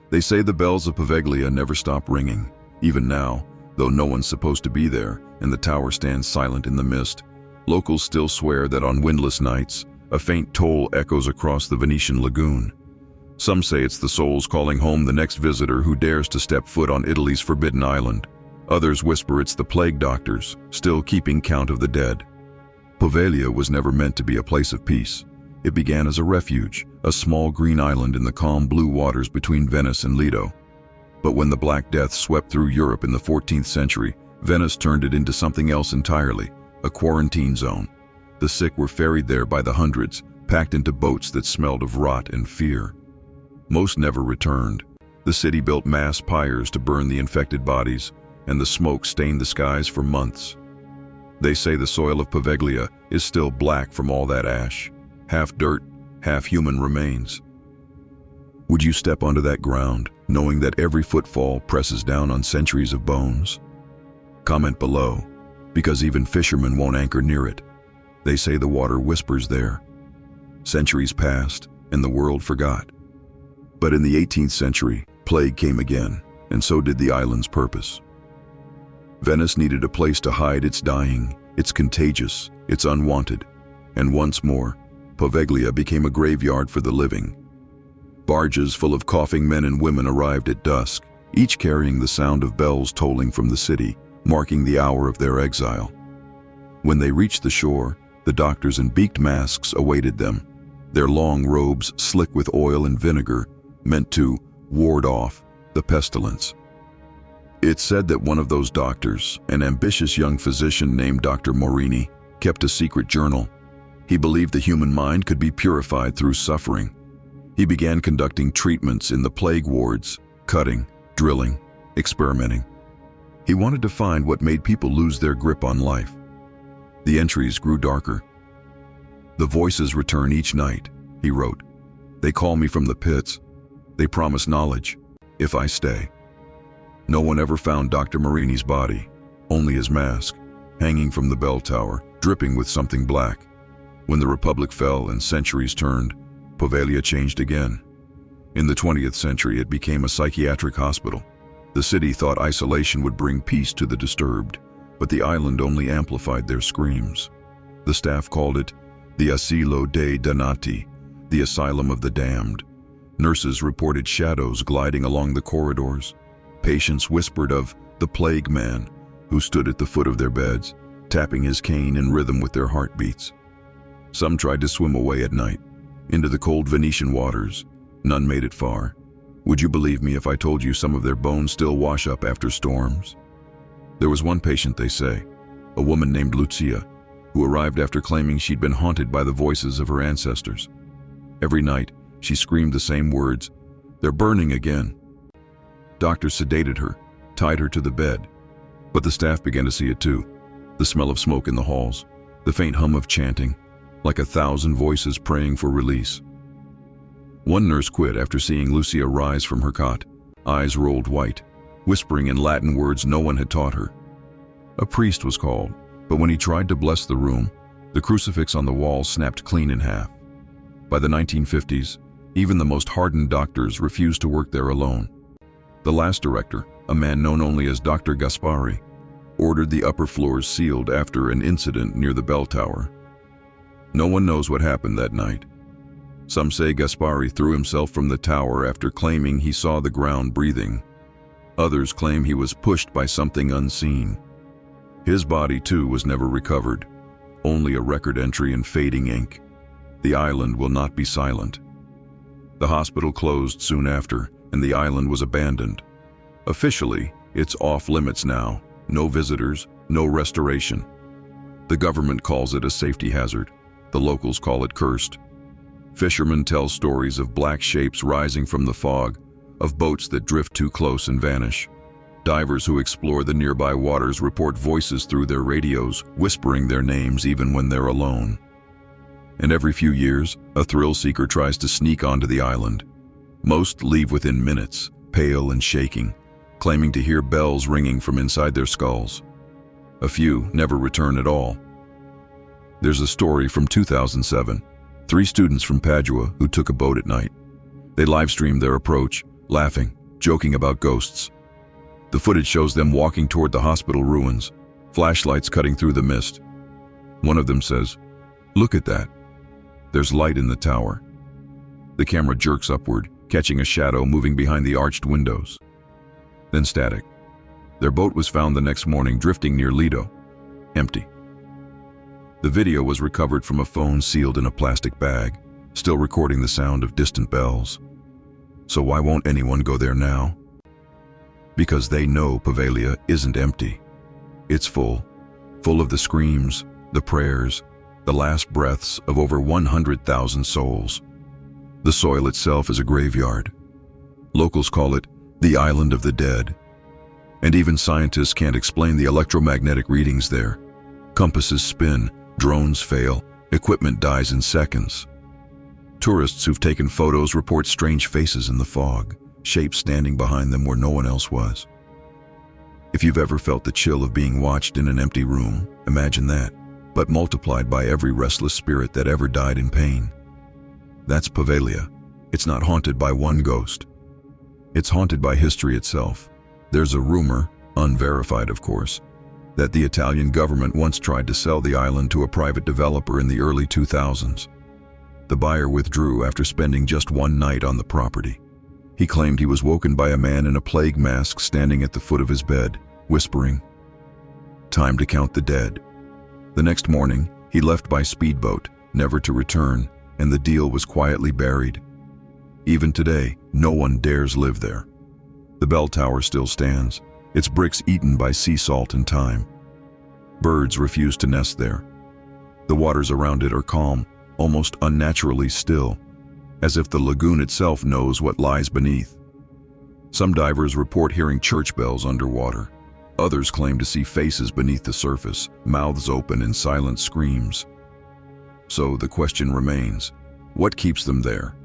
They say the bells of Poveglia never stop ringing. Even now, though no one's supposed to be there and the tower stands silent in the mist, locals still swear that on windless nights, a faint toll echoes across the Venetian lagoon. Some say it's the souls calling home the next visitor who dares to step foot on Italy's forbidden island. Others whisper it's the plague doctors, still keeping count of the dead. Poveglia was never meant to be a place of peace. It began as a refuge, a small green island in the calm blue waters between Venice and Lido. But when the Black Death swept through Europe in the 14th century, Venice turned it into something else entirely, a quarantine zone. The sick were ferried there by the hundreds, packed into boats that smelled of rot and fear. Most never returned. The city built mass pyres to burn the infected bodies, and the smoke stained the skies for months. They say the soil of Poveglia is still black from all that ash, half dirt, half human remains. Would you step onto that ground, knowing that every footfall presses down on centuries of bones? Comment below, because even fishermen won't anchor near it. They say the water whispers there. Centuries passed, and the world forgot. But in the 18th century, plague came again, and so did the island's purpose. Venice needed a place to hide its dying, it's contagious, it's unwanted, and once more, Poveglia became a graveyard for the living. Barges full of coughing men and women arrived at dusk, each carrying the sound of bells tolling from the city, marking the hour of their exile. When they reached the shore, the doctors in beaked masks awaited them, their long robes slick with oil and vinegar, meant to ward off the pestilence. It's said that one of those doctors, an ambitious young physician named Dr. Morini, kept a secret journal. He believed the human mind could be purified through suffering. He began conducting treatments in the plague wards, cutting, drilling, experimenting. He wanted to find what made people lose their grip on life. The entries grew darker. "The voices return each night," he wrote. "They call me from the pits. They promise knowledge, if I stay." No one ever found Dr. Morini's body, only his mask, hanging from the bell tower, dripping with something black. When the Republic fell and centuries turned, Poveglia changed again. In the 20th century, it became a psychiatric hospital. The city thought isolation would bring peace to the disturbed, but the island only amplified their screams. The staff called it the Asilo dei Dannati, the Asylum of the Damned. Nurses reported shadows gliding along the corridors. Patients whispered of the plague man, who stood at the foot of their beds, tapping his cane in rhythm with their heartbeats. Some tried to swim away at night, into the cold Venetian waters. None made it far. Would you believe me if I told you some of their bones still wash up after storms? There was one patient, they say, a woman named Lucia, who arrived after claiming she'd been haunted by the voices of her ancestors. Every night, she screamed the same words, "They're burning again." Doctors sedated her, tied her to the bed. But the staff began to see it too. The smell of smoke in the halls, the faint hum of chanting, like 1,000 voices praying for release. One nurse quit after seeing Lucia rise from her cot, eyes rolled white, whispering in Latin words no one had taught her. A priest was called, but when he tried to bless the room, the crucifix on the wall snapped clean in half. By the 1950s, even the most hardened doctors refused to work there alone. The last director, a man known only as Dr. Gaspari, ordered the upper floors sealed after an incident near the bell tower. No one knows what happened that night. Some say Gaspari threw himself from the tower after claiming he saw the ground breathing. Others claim he was pushed by something unseen. His body, too, was never recovered, only a record entry in fading ink. The island will not be silent. The hospital closed soon after, and the island was abandoned. Officially, it's off limits now. No visitors, no restoration. The government calls it a safety hazard. The locals call it cursed. Fishermen tell stories of black shapes rising from the fog, of boats that drift too close and vanish. Divers who explore the nearby waters report voices through their radios, whispering their names even when they're alone. And every few years, a thrill seeker tries to sneak onto the island. Most leave within minutes, pale and shaking, claiming to hear bells ringing from inside their skulls. A few never return at all. There's a story from 2007. 3 students from Padua who took a boat at night. They live-streamed their approach, laughing, joking about ghosts. The footage shows them walking toward the hospital ruins, flashlights cutting through the mist. One of them says, "Look at that. There's light in the tower." The camera jerks upward, catching a shadow moving behind the arched windows. Then static. Their boat was found the next morning drifting near Lido, empty. The video was recovered from a phone sealed in a plastic bag, still recording the sound of distant bells. So why won't anyone go there now? Because they know Poveglia isn't empty. It's full of the screams, the prayers, the last breaths of over 100,000 souls. The soil itself is a graveyard. Locals call it the Island of the Dead. And even scientists can't explain the electromagnetic readings there. Compasses spin, drones fail, equipment dies in seconds. Tourists who've taken photos report strange faces in the fog, shapes standing behind them where no one else was. If you've ever felt the chill of being watched in an empty room, imagine that, but multiplied by every restless spirit that ever died in pain. That's Poveglia. It's not haunted by one ghost. It's haunted by history itself. There's a rumor, unverified of course, that the Italian government once tried to sell the island to a private developer in the early 2000s. The buyer withdrew after spending just one night on the property. He claimed he was woken by a man in a plague mask standing at the foot of his bed, whispering, "Time to count the dead." The next morning, he left by speedboat, never to return, and the deal was quietly buried. Even today, no one dares live there. The bell tower still stands, its bricks eaten by sea salt and time. Birds refuse to nest there. The waters around it are calm, almost unnaturally still, as if the lagoon itself knows what lies beneath. Some divers report hearing church bells underwater. Others claim to see faces beneath the surface, mouths open in silent screams. So the question remains, what keeps them there?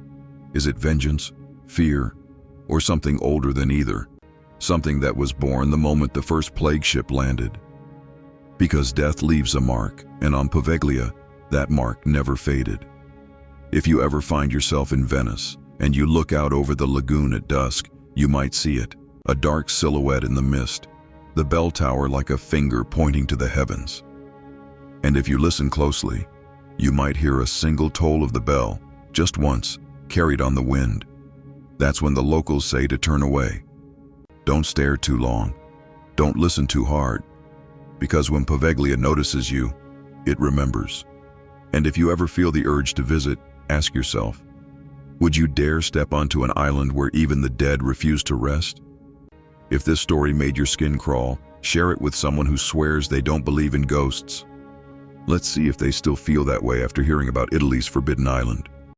Is it vengeance, fear, or something older than either? Something that was born the moment the first plague ship landed? Because death leaves a mark, and on Poveglia, that mark never faded. If you ever find yourself in Venice, and you look out over the lagoon at dusk, you might see it, a dark silhouette in the mist, the bell tower like a finger pointing to the heavens. And if you listen closely, you might hear a single toll of the bell, just once, carried on the wind. That's when the locals say to turn away. Don't stare too long. Don't listen too hard. Because when Poveglia notices you, it remembers. And if you ever feel the urge to visit, ask yourself, would you dare step onto an island where even the dead refuse to rest? If this story made your skin crawl, share it with someone who swears they don't believe in ghosts. Let's see if they still feel that way after hearing about Italy's Forbidden Island.